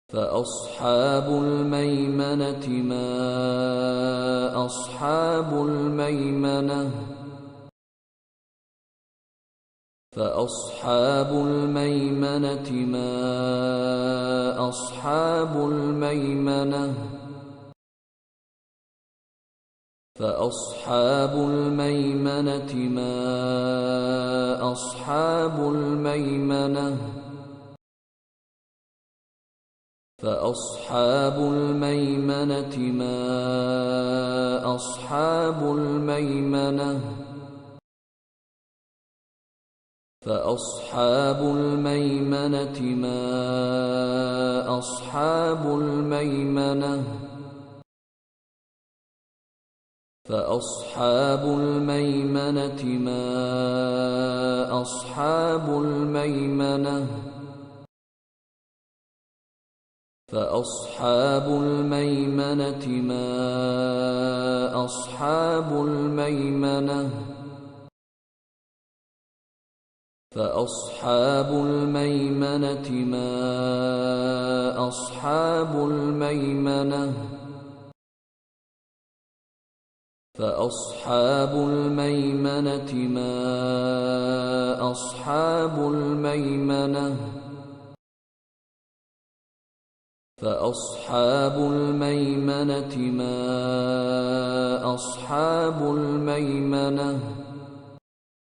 فأصحاب الميمنة ما أصحاب الميمنة فأصحاب الميمنة ما أصحاب الميمنة فأصحاب الميمنة ما أصحاب الميمنة فأصحاب الميمنة ما أصحاب الميمنة فأصحاب الميمنة ما أصحاب الميمنة فأصحاب الميمنة ما أصحاب الميمنة فأصحاب الميمنة ما أصحاب الميمنة فأصحاب الميمنة ما أصحاب الميمنة فأصحاب الميمنة ما أصحاب الميمنة فأصحاب الميمنة ما أصحاب الميمنة